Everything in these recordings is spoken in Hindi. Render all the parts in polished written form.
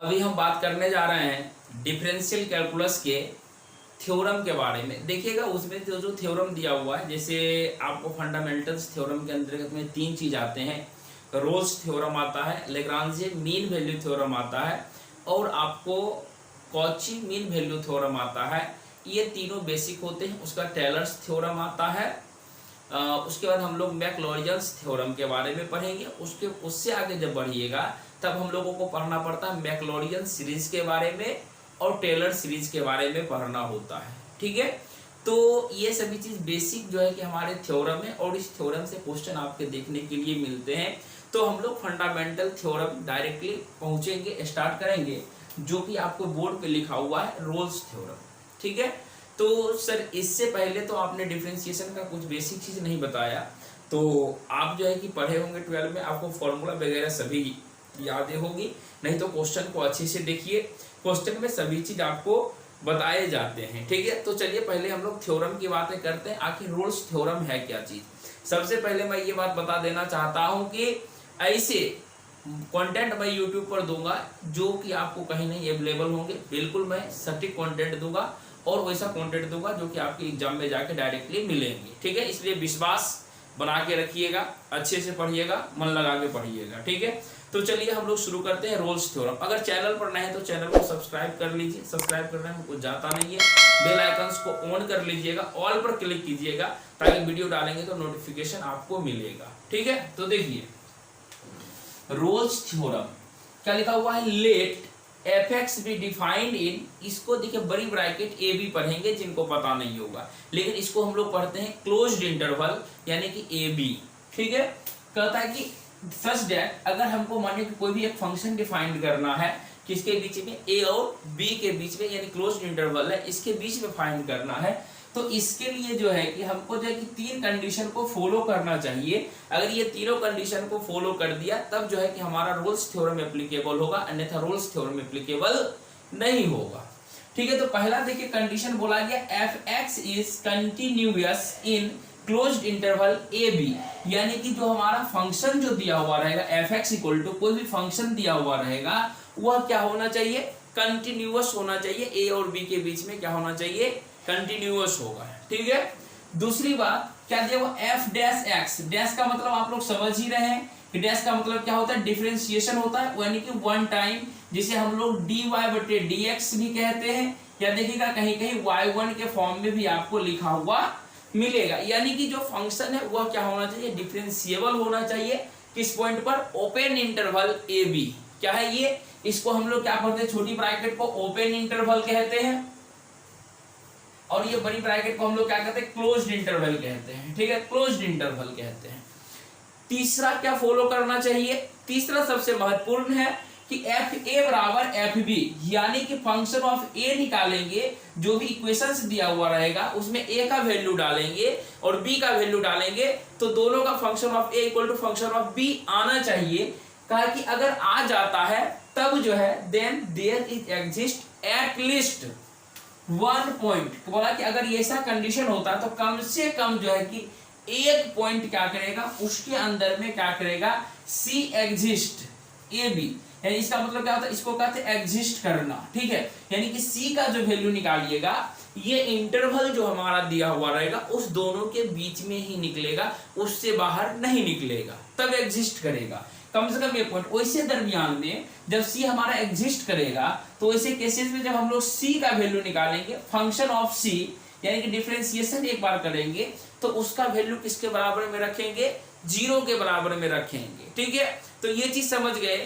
अभी हम बात करने जा रहे हैं डिफरेंशियल कैलकुलस के थ्योरम के बारे में। देखिएगा उसमें जो थ्योरम दिया हुआ है, जैसे आपको फंडामेंटल्स थ्योरम के अंतर्गत में 3 चीज आते हैं। रोल्स थ्योरम आता है, लेग्रांजे मीन वैल्यू थ्योरम आता है और आपको कॉची मीन वैल्यू थ्योरम आता है। ये तीनों बेसिक होते हैं। उसका टेलर्स थ्योरम आता है। उसके बाद हम लोग मैक्लॉरियंस थ्योरम के बारे में पढ़ेंगे। उससे आगे जब बढ़िएगा तब हम लोगों को पढ़ना पड़ता है मैक्लॉरियन सीरीज के बारे में और टेलर सीरीज के बारे में पढ़ना होता है। ठीक है, तो ये सभी चीज बेसिक जो है कि हमारे थ्योरम है और इस थ्योरम से क्वेश्चन आपके देखने के लिए मिलते हैं। तो हम लोग फंडामेंटल थ्योरम डायरेक्टली पहुंचेंगे, स्टार्ट करेंगे, जो कि आपको बोर्ड पे लिखा हुआ है रोल्स थ्योरम। ठीक है, तो सर इससे पहले तो आपने डिफरेंशिएशन का कुछ बेसिक चीज नहीं बताया। तो आप जो है कि पढ़े होंगे 12 में, आपको फॉर्मूला वगैरह सभी यादें होगी। नहीं तो क्वेश्चन को अच्छे से देखिए, क्वेश्चन में सभी चीज आपको बताए जाते हैं। ठीक है, तो चलिए पहले हम लोग थ्योरम की बातें करते हैं। आखिर रोल्स थ्योरम है क्या चीज। सबसे पहले मैं ये बात बता देना चाहता हूं कि ऐसे कंटेंट मैं यूट्यूब पर दूंगा जो कि आपको कहीं नहीं अवेलेबल होंगे। बिल्कुल मैं सटीक कंटेंट दूंगा और वैसा कंटेंट दूंगा जो कि आपके एग्जाम में जाके डायरेक्टली मिलेंगे। ठीक है, इसलिए विश्वास बना के रखिएगा, अच्छे से पढ़िएगा, मन लगा के पढ़िएगा। ठीक है, तो चलिए हम लोग शुरू करते हैं रोल्स थ्योरम। अगर चैनल पर नए हैं तो चैनल को सब्सक्राइब कर लीजिए। सब्सक्राइब करने में कुछ जाता नहीं है। बेल आइकन्स को ऑन कर लीजिएगा, ऑल पर क्लिक कीजिएगा ताकि वीडियो डालेंगे तो नोटिफिकेशन आपको मिलेगा। ठीक है, तो देखिए रोल्स थ्योरम क्या लिखा हुआ है, let fx be defined in, इसको देखिए बड़ी ब्रैकेट ए बी पढ़ेंगे जिनको पता नहीं होगा, लेकिन इसको हम लोग पढ़ते हैं क्लोज्ड इंटरवल यानी कि ए बी। ठीक है, कहता है कि सच दैट अगर हमको माने कि कोई भी एक फंक्शन डिफाइन करना है किसके बीच में, ए और बी के बीच में, यानी क्लोज्ड इंटरवल है इसके बीच में फाइंड करना है, तो इसके लिए जो है कि हमको जो है कि 3 कंडीशन को फॉलो करना चाहिए। अगर ये तीनों कंडीशन को फॉलो कर दिया तब जो है कि हमारा रोल्स थ्योरम एप्लीकेबल होगा, अन्यथा रोल्स थ्योरम एप्लीकेबल नहीं होगा। ठीक है, तो पहला देखिए कंडीशन बोला गया fx is continuous in closed interval a b, यानी कि जो हमारा फंक्शन जो दिया हुआ रहेगा fx इक्वल टू कोई भी फंक्शन दिया हुआ रहेगा वह क्या होना चाहिए, कंटिन्यूअस होना चाहिए। ए और बी के बीच में क्या होना चाहिए, कंटिन्यूअस होगा। ठीक है, दूसरी बात क्या दिया हुआ, एफ डैश एक्स, डैश का मतलब आप लोग समझ ही रहे हैं कि डैश का मतलब क्या होता है, डिफरेंशिएशन होता है, यानी कि वन टाइम, जिसे हम लोग dy बटे dx भी कहते हैं, या देखिएगा कहीं कहीं y1 के फॉर्म में भी आपको लिखा हुआ मिलेगा। यानी कि जो फंक्शन है वह क्या होना चाहिए, डिफरेंशिएबल होना चाहिए। किस पॉइंट पर, ओपन इंटरवल ए बी। क्या है ये, इसको हम लोग क्या कहते हैं, छोटी ब्रैकेट को ओपन इंटरवल कहते हैं और ये बड़ी ब्रैकेट को हम लोग क्या कहते हैं, क्लोज्ड इंटरवल कहते हैं। ठीक है, क्लोज्ड इंटरवल कहते हैं। तीसरा क्या फॉलो करना चाहिए, तीसरा सबसे महत्वपूर्ण है कि एफ ए बराबर एफ बी, यानी कि फंक्शन ऑफ ए निकालेंगे, जो भी इक्वेशंस दिया हुआ रहेगा उसमें ए का वैल्यू डालेंगे और बी का वैल्यू डालेंगे, तो दोनों का function of a equal to function of b आना चाहिए। कहा कि अगर आ जाता है तब जो है then there is exist at least 1 point, बोला कि अगर ऐसा कंडीशन होता है तो कम से कम जो है कि एक पॉइंट क्या करेगा, उसके अंदर में क्या करेगा, सी एग्जिस्ट ए बी, यानी इसका मतलब क्या होता है, इसको कहते हैं एग्जिस्ट करना। ठीक है, यानी कि सी का जो वैल्यू निकालिएगा ये इंटरवल जो हमारा दिया हुआ रहेगा उस दोनों के बीच में ही निकलेगा, उससे बाहर नहीं निकलेगा, तब एग्जिस्ट करेगा कम से कम एक पॉइंट। वैसे दरमियान में जब सी हमारा एग्जिस्ट करेगा तो ऐसे केसेस में जब हम लोग सी का वैल्यू निकालेंगे, फंक्शन ऑफ सी यानी कि डिफरेंशिएशन एक बार करेंगे, तो उसका वैल्यू किसके बराबर में रखेंगे, 0 के बराबर में रखेंगे। ठीक है, तो ये चीज समझ गए।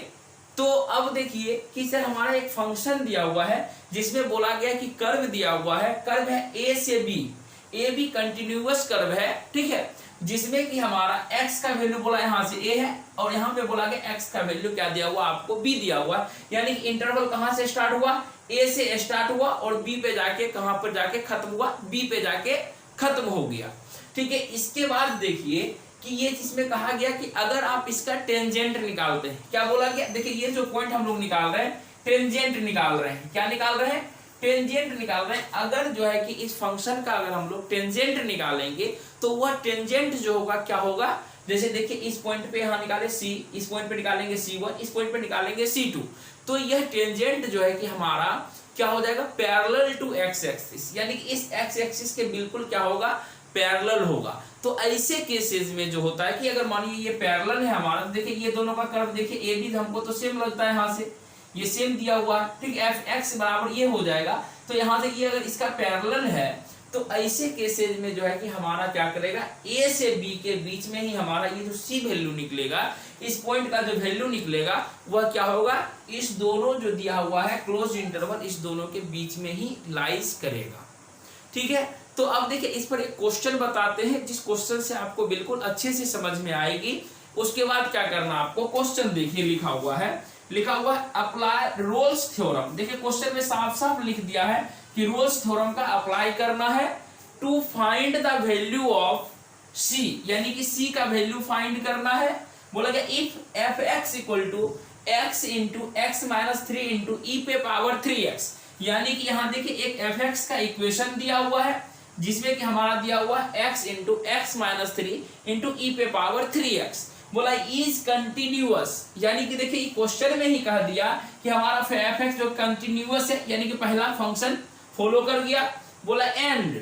तो अब देखिए कि सर हमारा एक फंक्शन दिया हुआ है जिसमें बोला गया कि कर्व दिया हुआ है, कर्व है ए से b, a b continuous curve है। ठीक है, जिसमें कि हमारा x का वैल्यू बोला यहां से a है और यहां पे बोला गया x का वैल्यू क्या दिया हुआ, आपको b दिया हुआ, यानी कि इंटरवल कहां से स्टार्ट हुआ, a से स्टार्ट हुआ और b पे जाके कहां पर जाके खत्म हुआ, b पे जाके खत्म हो गया। ठीक है, इसके बाद देखिए कि ये इसमें कहा गया कि अगर आप इसका टेंजेंट निकालते हैं, क्या बोला गया, देखिए ये जो पॉइंट हम लोग निकाल रहे हैं टेंजेंट निकाल रहे हैं, क्या निकाल रहे हैं, टेंजेंट निकाल रहे हैं। अगर जो है कि इस फंक्शन का अगर हम लोग टेंजेंट निकालेंगे तो वह टेंजेंट जो होगा क्या होगा, जैसे देखिए इस पॉइंट पे यहां निकाले c, इस पॉइंट पे निकालेंगे c1, इस पॉइंट पे निकालेंगे c2, तो यह टेंजेंट जो है कि हमारा क्या हो जाएगा, पैरेलल टू एक्स एक्सिस, यानी कि इस एक्स एक्सिस के बिल्कुल क्या होगा, पैरेलल होगा। तो ऐसे केसेस में जो होता है कि अगर मानिए ये पैरेलल है हमारा, देखिए ये दोनों का कर्व देखिए ए बी हमको तो सेम लगता है, यहाँ से ये सेम दिया हुआ है, ठीक, एफ एक्स बराबर ये हो जाएगा। तो यहाँ से ये अगर इसका पैरेलल है तो ऐसे केसेज में जो है कि हमारा क्या करेगा, ए से बी के बीच में ही हमारा ये जो सी वैल्यू निकलेगा, इस पॉइंट का जो वैल्यू निकलेगा वह क्या होगा, इस दोनों जो दिया हुआ है क्लोज इंटरवल, इस दोनों के बीच में ही लाइज करेगा। ठीक है, तो अब देखिए इस पर एक क्वेश्चन बताते हैं, जिस क्वेश्चन से आपको बिल्कुल अच्छे से समझ में आएगी। उसके बाद क्या करना आपको, क्वेश्चन देखिए लिखा हुआ है अप्लाई रोल्स थ्योरम। देखिए क्वेश्चन में साफ साफ लिख दिया है कि रोल्स थ्योरम का अप्लाई करना है to find the value of C, यानी कि सी का वैल्यू फाइंड करना है। बोला गया if F X equal to X into X minus 3 into E पे पावर 3x, यानी कि यहाँ देखिए एक एफ एक्स का इक्वेशन दिया हुआ है जिसमें कि हमारा दिया हुआ है x into X minus 3 into E पे पावर 3x। बोला इज कंटिन्यूअस, यानी कि देखिए क्वेश्चन में ही कह दिया कि हमारा एफ एक्स जो कंटिन्यूअस है, यानी कि पहला फंक्शन फॉलो कर गया। बोला एंड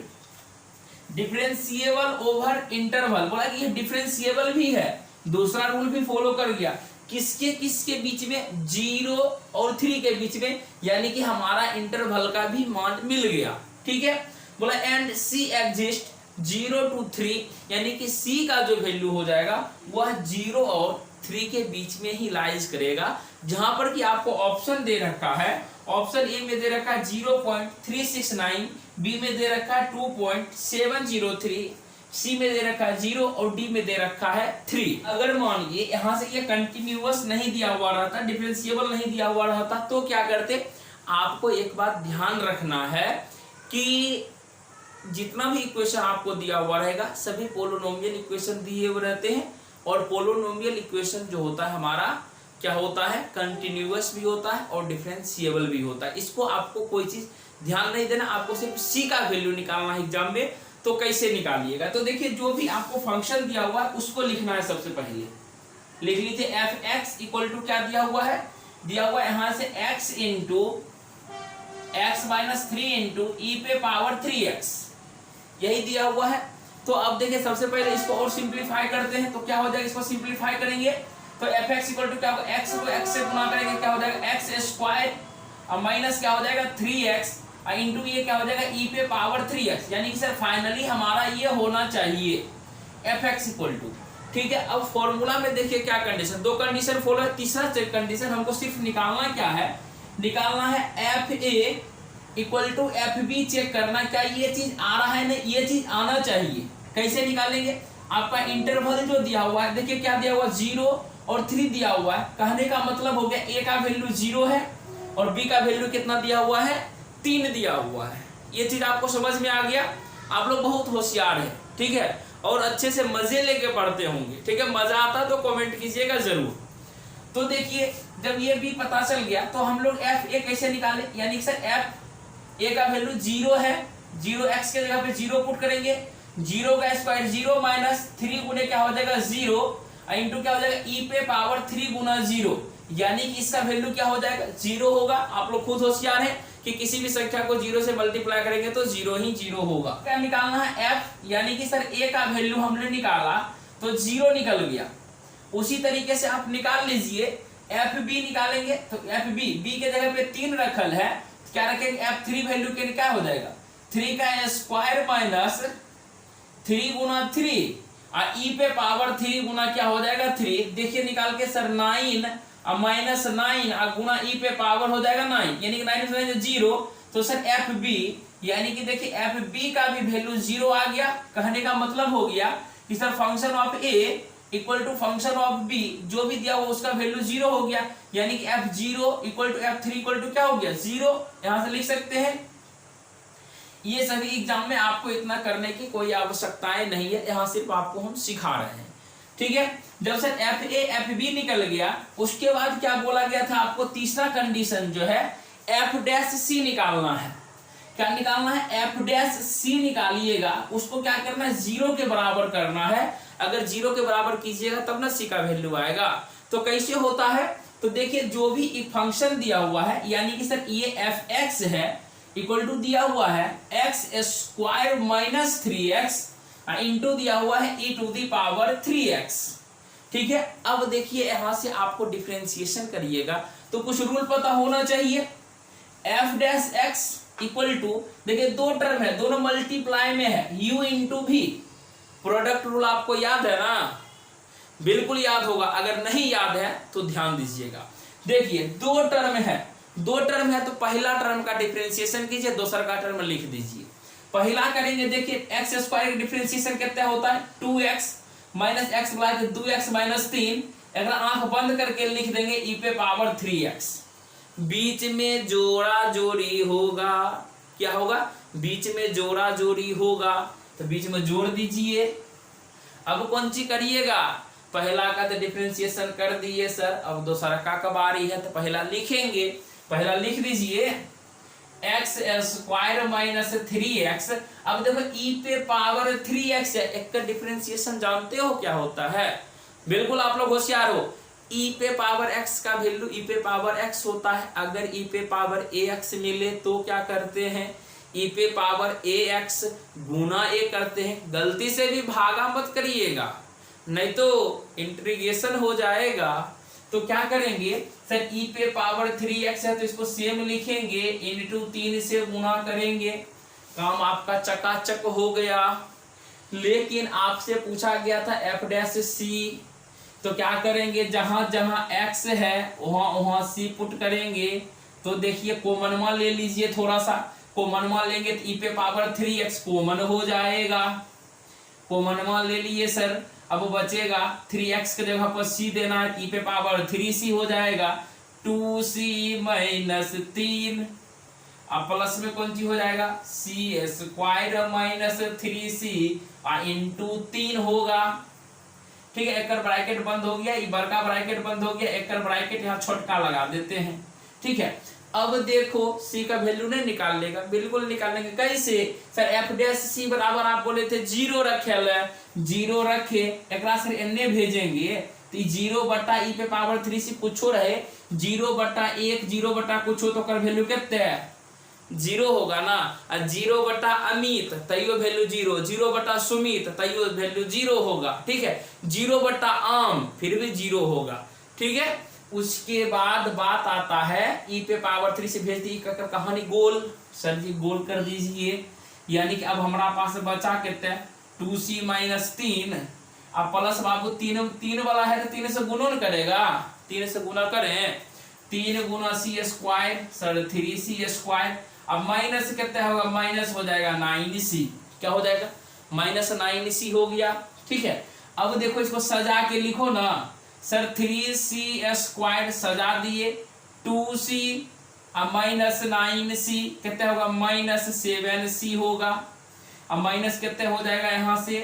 डिफरेंशिएबल ओवर इंटरवल, बोला कि ये डिफरेंशिएबल भी है, दूसरा रूल भी फॉलो कर गया, किसके किसके बीच में, 0 और 3 के बीच में, यानी कि हमारा इंटरवल का भी मान मिल गया। ठीक है, बोला एंड सी एग्जिस्ट 0 to 3, यानी कि c का जो वैल्यू हो जाएगा वह 0 और 3 के बीच में ही लाइज करेगा। जहां पर कि आपको ऑप्शन दे रखा है, ऑप्शन ए में दे रखा है 0.369, बी में दे रखा है 2.703, सी में दे रखा है 0 और डी में दे रखा है 3। अगर मानिए यहां से ये कंटिन्यूअस नहीं दिया हुआ रहता, डिफरेंशिएबल नहीं दिया हुआ रहता, तो क्या करते, आपको एक बात ध्यान रखना है कि जितना भी इक्वेशन आपको दिया हुआ रहेगा सभी पोलिनोमियल इक्वेशन दिए हुए रहते हैं, और पोलिनोमियल इक्वेशन जो होता है हमारा क्या होता है, कंटिन्यूअस भी होता है और डिफरेंशिएबल भी होता है। इसको आपको कोई चीज ध्यान नहीं देना, आपको सिर्फ सी का वैल्यू निकालना है एग्जाम में। तो कैसे निकालिएगा, तो देखिए जो भी आपको फंक्शन दिया हुआ है उसको लिखना है। सबसे पहले लिख लीजिए एफ एक्स इक्वल टू क्या दिया हुआ है, दिया हुआ है यहां से x into X minus 3 into E पे पावर 3x, यही दिया हुआ है। तो अब देखिए सबसे पहले इसको और सिंप्लीफाई करते हैं, तो क्या हो जाएगा, इसको सिंप्लीफाई करेंगे तो एफ एक्स इक्वल टू क्या होगा, एक्स को एक्स से गुना करेंगे क्या हो जाएगा एक्स स्क्वायर, और माइनस क्या हो जाएगा 3x, और इंटू ये क्या हो जाएगा ई पे पावर 3x, यानी कि सर फाइनली हमारा ये होना चाहिए एफ एक्स इक्वल टू। ठीक है, अब फॉर्मूला में देखिए क्या कंडीशन, दो कंडीशन फॉलो है, तीसरा कंडीशन हमको सिर्फ निकालना क्या है, निकालना है f a equal to f b check करना, क्या ये चीज आ रहा है ना, ये चीज आना चाहिए। कैसे निकालेंगे, आपका इंटरवल जो दिया हुआ है, देखिए क्या दिया हुआ 0 और 3 दिया हुआ है, कहने का मतलब हो गया ए का वैल्यू 0 है और बी का वैल्यू कितना दिया हुआ है, 3 दिया हुआ है। ये चीज आपको समझ में आ गया, आप लोग बहुत होशियार है, ठीक है, और अच्छे से मजे लेके पढ़ते होंगे। ठीक है, मजा आता तो कमेंट कीजिएगा जरूर। तो देखिए जब ये भी पता चल गया तो हम लोग एफ ए कैसे निकाले, यानी कि सर एफ ए का वैल्यू 0 है, 0 एक्स के जगह पे 0 पुट करेंगे, 0 का स्क्वायर 0 माइनस 3 गुने क्या हो जाएगा 0, इंटू क्या हो जाएगा ई पे पावर 3 गुना 0, यानी कि इसका वैल्यू क्या हो जाएगा 0 होगा। आप लोग खुद होशियार हैं कि किसी भी संख्या को 0 से मल्टीप्लाई करेंगे तो 0 ही 0 होगा। क्या निकालना है एफ, यानी कि सर ए का वैल्यू हमने निकाला तो 0 निकल गया। उसी तरीके से आप निकाल लीजिए एफ बी निकालेंगे, तो एफ बी बी के जगह पे 3 रखल है, क्या रखेंगे एफ 3 वैल्यू के क्या हो जाएगा 3 का स्क्वायर माइनस 3 गुना 3, और ई पे पावर 3 गुना क्या हो जाएगा 3, देखिए निकाल के सर 9 और माइनस 9 और गुना ई पे पावर हो जाएगा 9, यानी कि 9 से 0, तो सर एफ बी, यानी कि देखिए एफ बी का भी वैल्यू 0 आ गया। कहने का मतलब हो गया कि sir function of a equal to function of b जो भी दिया हुआ उसका वैल्यू 0 हो गया, यानी कि f0 equal to f3 equal to क्या हो गया 0। यहां से लिख सकते हैं। ये सभी एग्जाम में आपको इतना करने की कोई आवश्यकताएं नहीं है, यहाँ सिर्फ आपको हम सिखा रहे हैं। ठीक है, जब से एफ ए एफ बी निकल गया उसके बाद क्या बोला गया था आपको, तीसरा कंडीशन जो है एफ डैश सी निकालना है। क्या निकालना है, एफ डैश सी निकालिएगा, उसको क्या करना है 0 के बराबर करना है। अगर 0 के बराबर कीजिएगा तब ना सी का वैल्यू आएगा। तो कैसे होता है, तो देखिए जो भी एक फंक्शन दिया हुआ है, यानी कि सर ये एफ एक्स है इक्वल टू दिया हुआ है x square minus 3x into दिया हुआ है e to the power 3x। ठीक है, अब देखिए यहां से आपको डिफरेंशिएशन करिएगा तो कुछ रूल पता होना चाहिए। F dash x equal to, देखिए दो टर्म है, दोनों मल्टीप्लाई में है, u इंटू भी। प्रोडक्ट रूल आपको याद है ना? बिल्कुल याद होगा, अगर नहीं याद है तो ध्यान दीजिएगा। देखिए दो टर्म है तो पहला टर्म का डिफरेंशिएशन कीजिए, दूसरा का टर्म लिख दीजिए। पहला करेंगे, देखिए एक्स स्क्वायर का डिफरेंशिएशन कितना होता है 2x माइनस एक्स बराबर 2x माइनस 3। अगर आंख बंद करके लिख देंगे e पे पावर 3x। बीच में जोड़ा जोड़ी होगा, क्या होगा? बीच में जोड़ा जोड़ी होगा, तो बीच में जोड़ दीजिए। अब कौन सी करिएगा? पहला का तो डिफरेंशिएशन कर दिए सर, अब दूसरा का कब आ रही है तो पहला लिखेंगे। पहला लिख दीजिए एक्स स्क्वायर माइनस 3x। अब देखो e पे पावर 3x है, एक का डिफरेंशिएशन जानते हो क्या होता है? बिल्कुल आप लोग होशियार हो। e पे पावर x का वैल्यू e पे पावर x होता है। अगर e पे पावर ax मिले तो क्या करते हैं? e पे पावर ax गुना a करते हैं। गलती से भी भागा मत करिएगा, नहीं तो इंटीग्रेशन हो जाएगा। तो क्या करेंगे सर, e पे पावर 3x है तो इसको सेम लिखेंगे, इनटू 3 से गुना करेंगे, काम आपका चकाचक हो गया। लेकिन आपसे पूछा गया था f डैश c, तो क्या करेंगे, जहां जहां x है वहां वहां c पुट करेंगे। तो देखिए कॉमन मान ले लीजिए, थोड़ा सा कॉमन मान लेंगे तो e पे पावर 3x कॉमन हो जाएगा। कॉमन मान ले लिए सर, अब बचेगा 3x के जगह पर c देना है, e पे पावर 3c हो जाएगा 2c माइनस 3। अब प्लस में कौन सी हो जाएगा c square minus 3c into 3 होगा। ठीक है, एक ब्रैकेट बंद हो गया, बड़का ब्रैकेट बंद हो गया, एक ब्रैकेट यहाँ छोटका लगा देते हैं। ठीक है, अब देखो c का वैल्यू नहीं निकाल लेगा, बिल्कुल निकालेंगे। कैसे सर? एफ डैश सी बराबर आप बोले थे 0 रखे, 0 रखे एक से एने भेजेंगे तो 0 बटा ई पे पावर 3 से कुछ रहे, 0 बटा 1 0 बटा कुछ हो तो कर वैल्यू कितने है 0 होगा ना। 0 बटा अमित तैयो वैल्यू 0, 0 बटा सुमित तैयो वैल्यू 0 होगा। ठीक है, 0 बटा आम फिर भी 0 होगा। ठीक है, उसके बाद बात आता है e पे पावर 3 से भेज दी कर कहानी गोल। सर जी गोल कर दीजिए, यानी कि अब हमारा पास बचा कितने 2c माइनस 3। अब प्लस बाबू 3 वाला है तो 3 से गुणन करेगा, 3 से गुना करें, 3 गुना c square sir 3c square. अब माइनस कितना होगा, माइनस हो जाएगा 9c। क्या हो जाएगा? माइनस 9c हो गया। ठीक है, अब देखो इसको सजा के लिखो ना सर, 3c स्क्वायर सजा दिए, 2c माइनस 9c कितना होगा, माइनस 7c होगा। अब माइनस कितने हो जाएगा यहां से,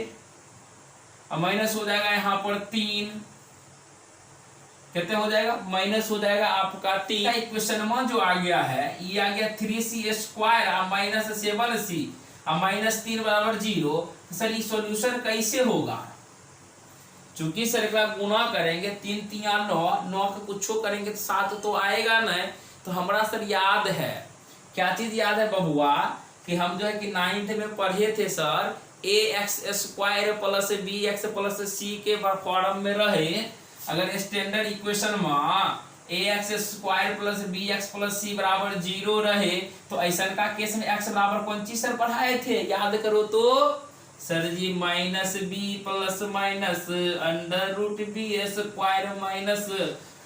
अब माइनस हो जाएगा यहां पर 3, कितने हो जाएगा, माइनस हो जाएगा आपका 3। इक्वेशन में जो आ गया है ये आ गया 3c square minus 7c minus 3 बराबर 0। सर ये सॉल्यूशन कैसे होगा? चूंकि सर का गुना करेंगे 3 3 9 के कुछ करेंगे तो 7 तो आएगा नहीं। तो हमारा सर याद है, क्या चीज याद है बबुआ, कि हम जो है कि 9th में पढ़े थे sir ax square plus bx plus c के फॉर्म में रहे। अगर स्टैंडर्ड इक्वेशन में ax square plus bx plus c बराबर 0 रहे तो ऐसा का केस में x बराबर कौन चीज सर पढ़ाए थे, याद करो तो sir ji minus B plus minus under root B square minus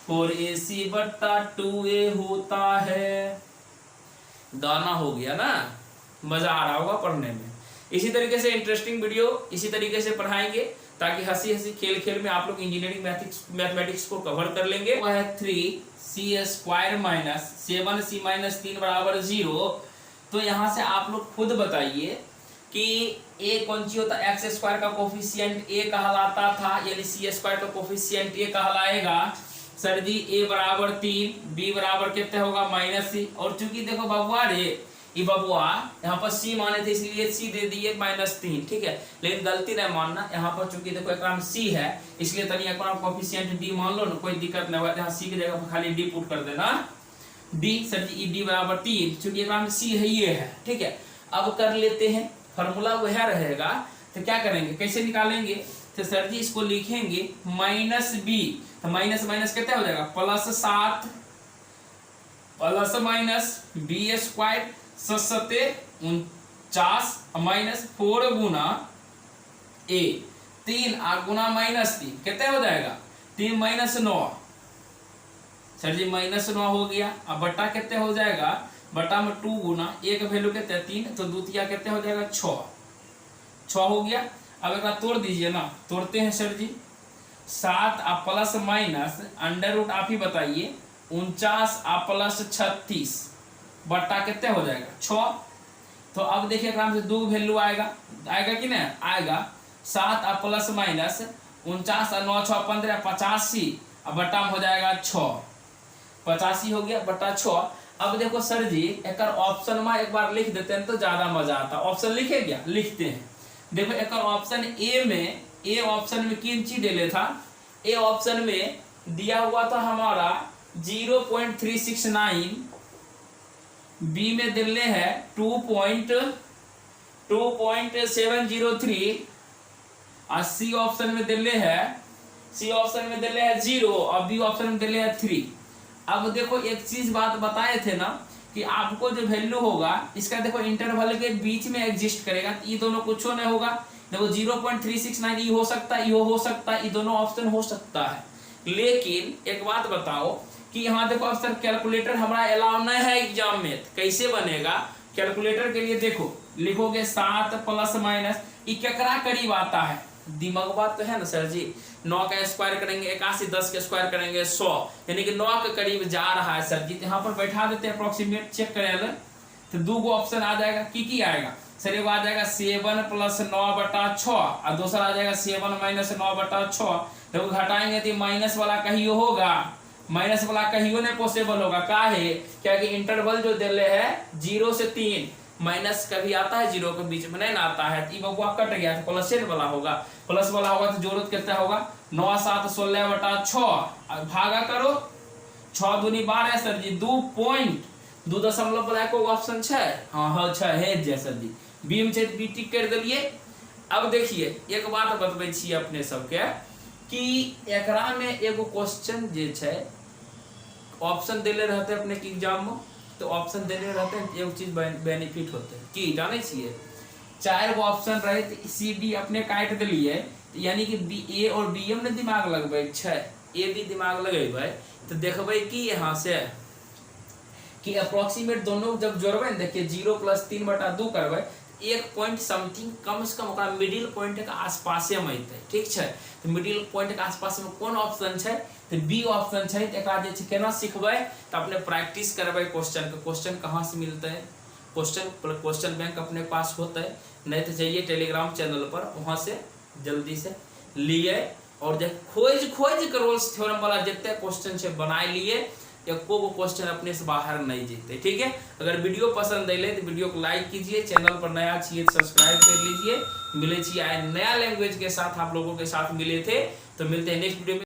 4ac बट्टा 2a होता है। दाना हो गया ना, मजा आ रहा होगा पढ़ने में। इसी तरीके से इंटरेस्टिंग वीडियो इसी तरीके से पढ़ाएंगे ताकि हंसी हंसी खेल खेल में आप लोग इंजीनियरिंग मैथमेटिक्स को कवर कर लेंगे। वह है 3c square minus 7c minus 3 बराबर 0। तो यहाँ से आप लोग खुद बताइए कि a कौन सी होता है, एक्स स्क्वायर का कोफिशिएंट a कहलाता था, यानी सी स्क्वायर का कोफिशिएंट a कहलाएगा। सर जी a बराबर 3, b बराबर कितने होगा माइनस c। और चूंकि देखो बबुआ रे ये बबुआ यहाँ पर सी माने थे इसलिए सी दे दिए -3, ठीक है। लेकिन गलती नहीं मानना, यहाँ पर चूंकि देखो एक सी है इसलिए तनी एक कोफिशिएंट डी मान लो ना, कोई दिक्कत नहीं होगा। यहाँ सी की जगह पर खाली डी पुट कर देना, डी सर जी डी बराबर 3, चूंकि एक सी है ये है, ठीक है। अब कर लेते हैं, फॉर्मूला वह रहेगा तो क्या करेंगे, कैसे निकालेंगे, तो सर जी इसको लिखेंगे -b, तो माइनस माइनस कितना हो जाएगा +7 plus minus b square 49 -4 Guna a, 3 गुना -3 कितना हो जाएगा 3 -9, सर जी -9 हो गया। अब बट्टा कितने हो जाएगा, बट्टा में 2 गुना a का वैल्यू कितने 3, तो द्वितीय कितने हो जाएगा 6 हो गया। अब एक बार तोड़ दीजिए ना, तोड़ते हैं सर जी, 7 प्लस माइनस अंडर रूट आप ही बताइए 49 प्लस 36 बट्टा कितने हो जाएगा 6। तो अब देखिए आराम से 2 वैल्यू आएगा कि नहीं आएगा, 7 प्लस माइनस 49 और 9 6 15 85, अब बट्टा में हो जाएगा 6, 85 हो गया बट्टा 6। अब देखो सर जी एक ऑप्शन में एक बार लिख देते हैं तो ज्यादा मजा आता। ऑप्शन लिखे क्या, लिखते हैं। देखो एक ऑप्शन ए में, ए ऑप्शन में किन चीज ले था, ए ऑप्शन में दिया हुआ था हमारा 0.369, बी में दिले है 2.703 और सी ऑप्शन में दिले है 0 और बी ऑप्शन में दिले है 3। अब देखो एक चीज बात बताए थे ना कि आपको जो वैल्यू होगा इसका देखो इंटरवल के बीच में एग्जिस्ट करेगा, तो ये दोनों कुछ नहीं होगा। देखो 0.369 ये हो सकता है, ये हो सकता है, ये दोनों ऑप्शन हो सकता है। लेकिन एक बात बताओ कि यहाँ देखो अक्सर कैलकुलेटर हमारा अलाउ नहीं है एग्जाम में, तो कैसे बनेगा कैलकुलेटर के लिए, देखो लिखोगे 7 प्लस माइनस, ये केकरा करीब आता है, दिमाग बात तो है ना सर जी। 9 का स्क्वायर करेंगे 81, 10 का स्क्वायर करेंगे 100, यानी कि 9 के करीब जा रहा है सर जी। यहाँ पर बैठा देते हैं अप्रोक्सीमेट, चेक करें तो 2 गो ऑप्शन आ जाएगा। की आएगा सर, एगो आ जाएगा 7 प्लस 9/6 और दूसरा आ जाएगा 7 माइनस 9/6। देखो घटाएंगे तो माइनस वाला कहियो होगा, माइनस वाला कहियो नहीं पॉसिबल होगा, काहे क्या कि इंटरवल जो दिले है 0 से 3, माइनस कभी आता है 0 के बीच में नहीं ना आता है, तो बबुआ कट गया तो प्लस वाला होगा, प्लस वाला होगा तो जरूरत कितना होगा 9 7 16/6, भागा करो 6 दूनी 12 सर जी, 2.2 ऑप्शन 6, हाँ 6 है सर जी, बी में छै बी टिक कर दिलिए। अब देखिए एक बात बतबै छी अपने सबके कि एकरा में एगो क्वेश्चन जे छै ऑप्शन देले रहते अपने के एग्जाम में, तो ऑप्शन देले रहते एगो चीज बेनिफिट होते है कि जाने छिए 4 गो ऑप्शन रहे तो सी डी अपने काट दिलिए, तो यानी कि बी ए और बी एम ने दिमाग लगबै छै, ए बी दिमाग लगेबै तो देखबै कि यहाँ से कि अप्रोक्सीमेट दोनों जब जोड़बै न, देखिए 0 + 3/2 करबै 1 पॉइंट समथिंग कम से कम ओकरा मिडिल पॉइंट के आसपास में अतै, ठीक छै। तो मिडिल पॉइंट के आसपास में कौन ऑप्शन छै, तो बी ऑप्शन छै। तो एकरा जे छै केना सिखबै, तो अपने प्रैक्टिस करबै क्वेश्चन के, क्वेश्चन कहाँ से मिलते है, क्वेश्चन बैंक अपने पास होता है, नहीं तो जाइए टेलीग्राम चैनल पर, वहां से जल्दी से लिए और खोज के रोल्स थ्योरम वाला जितने क्वेश्चन छै बनाए लिए, एको गो क्वेश्चन अपने से बाहर नहीं जीते, ठीक है। अगर वीडियो पसंद आइले तो वीडियो को लाइक कीजिए, चैनल पर नया छिए तो सब्सक्राइब कर लीजिए। मिले छिए नया लैंग्वेज के साथ, आप लोगों के साथ मिले थे, तो मिलते हैं नेक्स्ट वीडियो में।